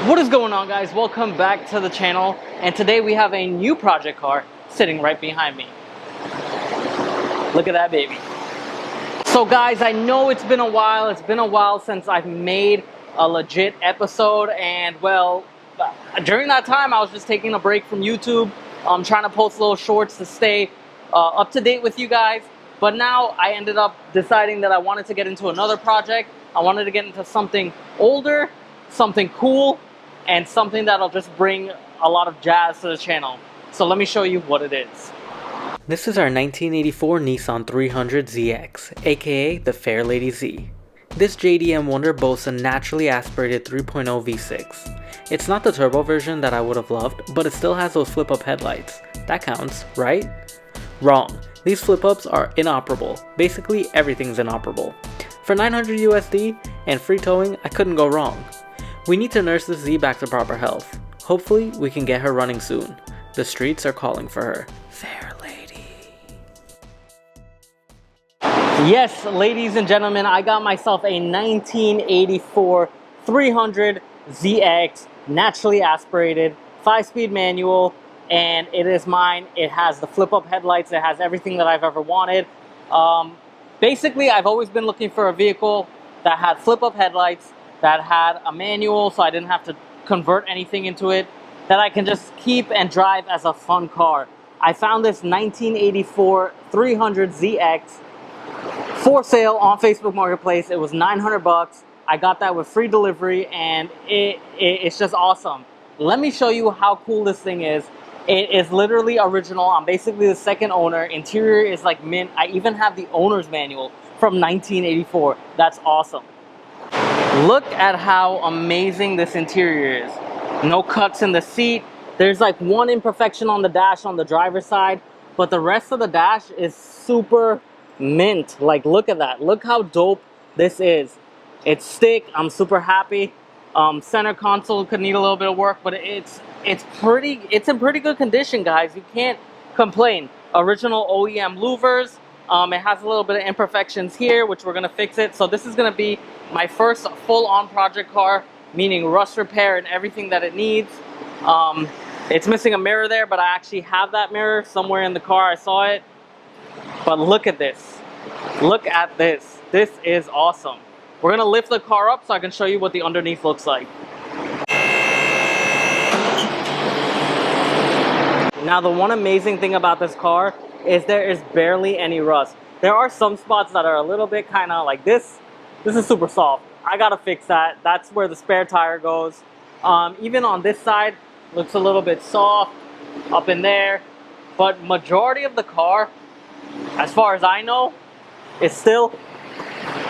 What is going on, guys? Welcome back to the channel, and today we have a new project car sitting right behind me. Look at that baby. So guys, I know it's been a while since I've made a legit episode, and well, during that time I was just taking a break from YouTube. I'm trying to post little shorts to stay up to date with you guys, but now I ended up deciding that I wanted to get into another project. I wanted to get into something older, something cool, and something that'll just bring a lot of jazz to the channel. So let me show you what it is. This is our 1984 Nissan 300ZX, aka the Fairlady Z. This JDM Wonder boasts a naturally aspirated 3.0 V6. It's not the turbo version that I would have loved, but it still has those flip-up headlights. That counts, right? Wrong. These flip-ups are inoperable. Basically, everything's inoperable. For 900 USD and free towing, I couldn't go wrong. We need to nurse this Z back to proper health. Hopefully, we can get her running soon. The streets are calling for her. Fair lady. Yes, ladies and gentlemen, I got myself a 1984 300ZX, naturally aspirated, 5-speed manual, and it is mine. It has the flip-up headlights. It has everything that I've ever wanted. Basically, I've always been looking for a vehicle that had flip-up headlights, that had a manual so I didn't have to convert anything into it, that I can just keep and drive as a fun car. I found this 1984 300ZX for sale on Facebook Marketplace. It was 900 bucks. I got that with free delivery, and it's just awesome. Let me show you how cool this thing is. It is literally original. I'm basically the second owner. Interior is like mint. I even have the owner's manual from 1984. That's awesome. Look at how amazing this interior is. No cuts in the seat. There's like one imperfection on the dash on the driver's side, but the rest of the dash is super mint. Like, look at that. Look how dope this is. It's thick. I'm super happy. Center console could need a little bit of work, but it's in pretty good condition, guys. You can't complain. Original OEM louvers. It has a little bit of imperfections here, which we're gonna fix it. So this is gonna be my first full-on project car, meaning rust repair and everything that it needs. It's missing a mirror there, but I actually have that mirror somewhere in the car. I saw it. But look at this. Look at this. This is awesome. We're gonna lift the car up so I can show you what the underneath looks like. Now, the one amazing thing about this car is there is barely any rust. There are some spots that are a little bit kind of like this. This is super soft. I gotta fix that. That's where the spare tire goes. Even on this side, looks a little bit soft up in there. But majority of the car, as far as I know, is still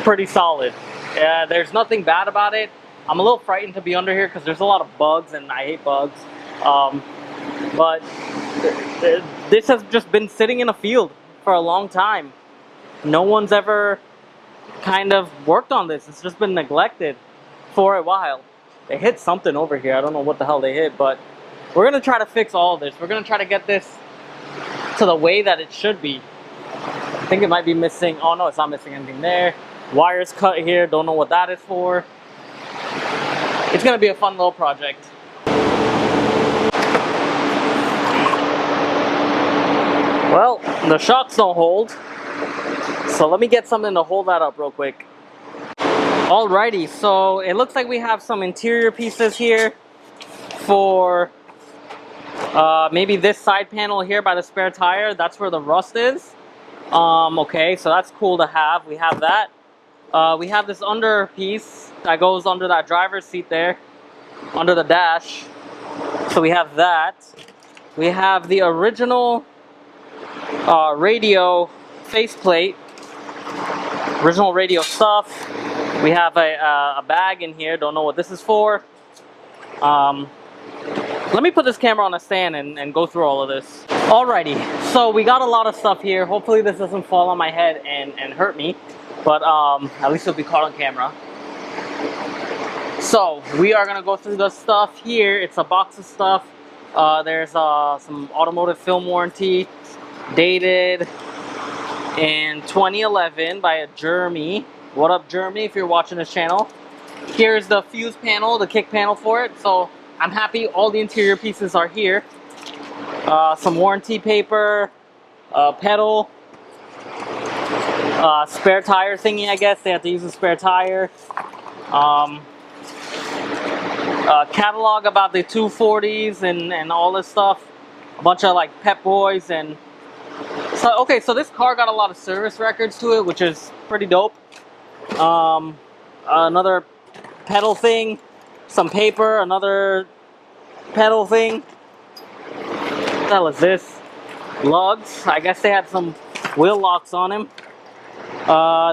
pretty solid. There's nothing bad about it. I'm a little frightened to be under here because there's a lot of bugs, and I hate bugs. But this has just been sitting in a field for a long time. No one's ever kind of worked on this. It's just been neglected for a while. They hit something over here. I don't know what the hell they hit, but we're gonna try to fix all of this. We're gonna try to get this to the way that it should be. I think it might be missing. Oh no, it's not missing anything there. Wires cut here. Don't know what that is for. It's gonna be a fun little project. Well, the shocks don't hold, so let me get something to hold that up real quick. Alrighty, so it looks like we have some interior pieces here for maybe this side panel here by the spare tire. That's where the rust is. Okay, so that's cool to have. We have that. We have this under piece that goes under that driver's seat there, under the dash. So we have that. We have the original radio faceplate, original radio stuff. We have a bag in here. Don't know what this is for. Let me put this camera on a stand and go through all of this. Alrighty, so we got a lot of stuff here. Hopefully this doesn't fall on my head and hurt me, but at least it'll be caught on camera. So we are gonna go through the stuff here. It's a box of stuff. There's some automotive film warranty, dated in 2011 by a Jeremy. What up, Jeremy, if you're watching this channel. Here's the fuse panel, the kick panel for it. So I'm happy all the interior pieces are here. Some warranty paper, pedal, spare tire thingy, I guess. They have to use a spare tire. Catalog about the 240s and all this stuff. A bunch of like Pep Boys and... So, okay, so this car got a lot of service records to it, which is pretty dope. Another pedal thing, some paper, another pedal thing. What the hell is this? Lugs. I guess they had some wheel locks on him.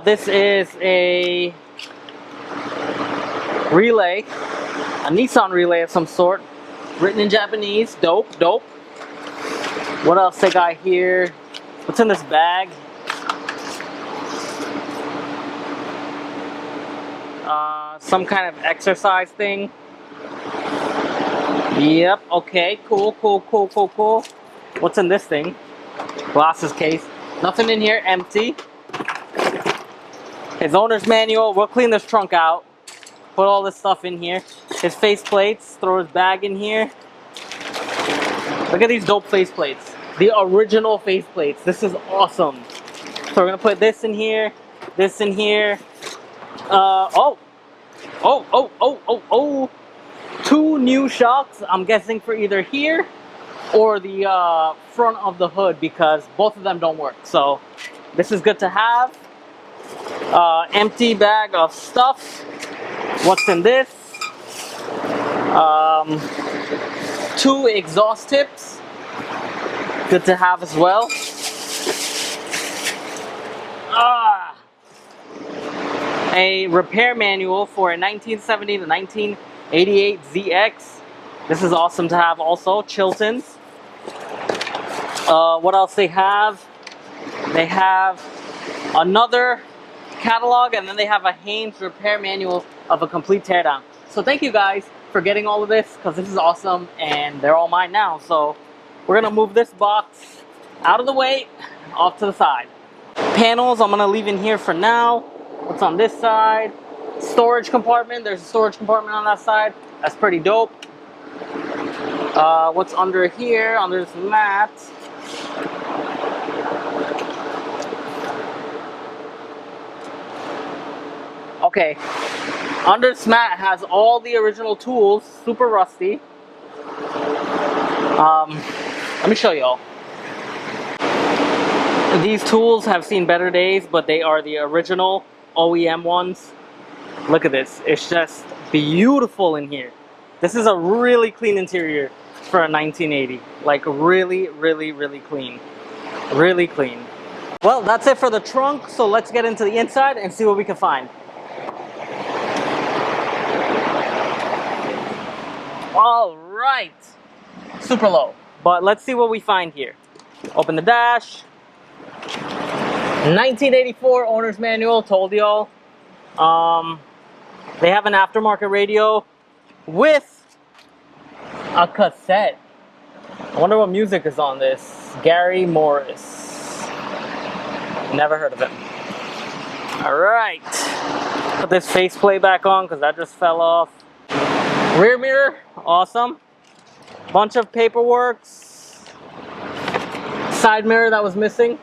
This is a relay, a Nissan relay of some sort, written in Japanese. Dope, dope. What else they got here? What's in this bag? Some kind of exercise thing. Yep, okay, cool, cool, cool, cool, cool. What's in this thing? Glasses case. Nothing in here, empty. His owner's manual. We'll clean this trunk out. Put all this stuff in here. His face plates. Throw his bag in here. Look at these dope face plates. The original face plates. This is awesome. So we're gonna put this in here. This in here. Oh. 2 new shocks. I'm guessing for either here or the front of the hood, because both of them don't work. So this is good to have. Empty bag of stuff. What's in this? 2 exhaust tips. Good to have as well. A repair manual for a 1970 to 1988 ZX. This is awesome to have also. Chilton's. What else they have? They have another catalog, and then they have a Haynes repair manual of a complete teardown. So thank you guys for getting all of this, because this is awesome and they're all mine now. So we're gonna move this box out of the way, off to the side. Panels I'm gonna leave in here for now. What's on this side? Storage compartment. There's a storage compartment on that side. That's pretty dope. What's under here, under this mat? Okay, under this mat has all the original tools, super rusty. Let me show y'all. These tools have seen better days, but they are the original OEM ones. Look at this, it's just beautiful in here. This is a really clean interior for a 1980. Like really, really, really clean. Really clean. Well, that's it for the trunk, so let's get into the inside and see what we can find. All right, super low, but let's see what we find here. Open the dash. 1984 owner's manual, told y'all. They have an aftermarket radio with a cassette. I wonder what music is on this. Gary Morris. Never heard of him. All right, put this faceplate back on because that just fell off. Rear mirror, awesome. Bunch of paperwork. Side mirror that was missing.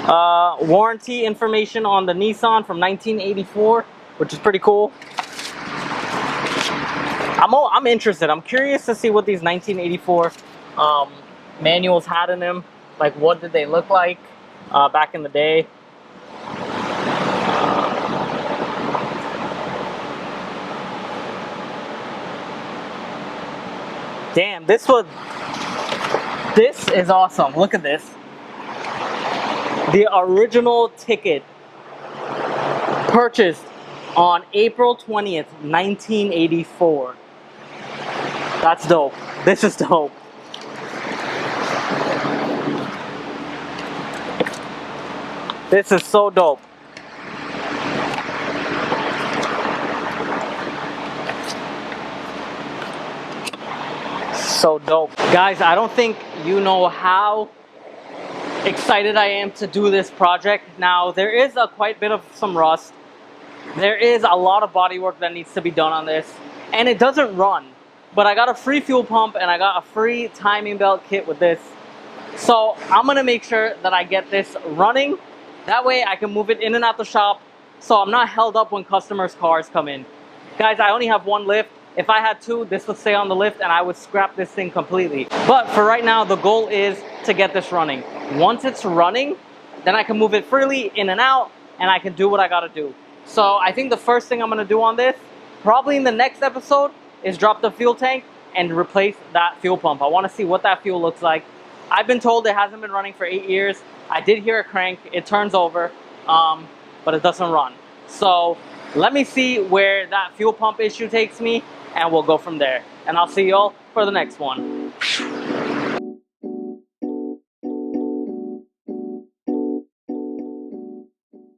Warranty information on the Nissan from 1984, which is pretty cool. I'm interested. I'm curious to see what these 1984 manuals had in them. Like, what did they look like back in the day? Damn, this is awesome. Look at this. The original ticket purchased on April 20th, 1984. That's dope. This is dope. This is so dope. So dope. Guys, I don't think you know how excited I am to do this project. Now, there is quite a bit of some rust. There is a lot of body work that needs to be done on this, and it doesn't run. But I got a free fuel pump and I got a free timing belt kit with this. So I'm gonna make sure that I get this running. That way I can move it in and out the shop so I'm not held up when customers' cars come in. Guys, I only have one lift. If I had two, this would stay on the lift and I would scrap this thing completely. But for right now, the goal is to get this running. Once it's running, then I can move it freely in and out and I can do what I gotta do. So I think the first thing I'm gonna do on this, probably in the next episode, is drop the fuel tank and replace that fuel pump. I wanna see what that fuel looks like. I've been told it hasn't been running for 8 years. I did hear a crank, it turns over, but it doesn't run. So let me see where that fuel pump issue takes me and we'll go from there. And I'll see y'all for the next one.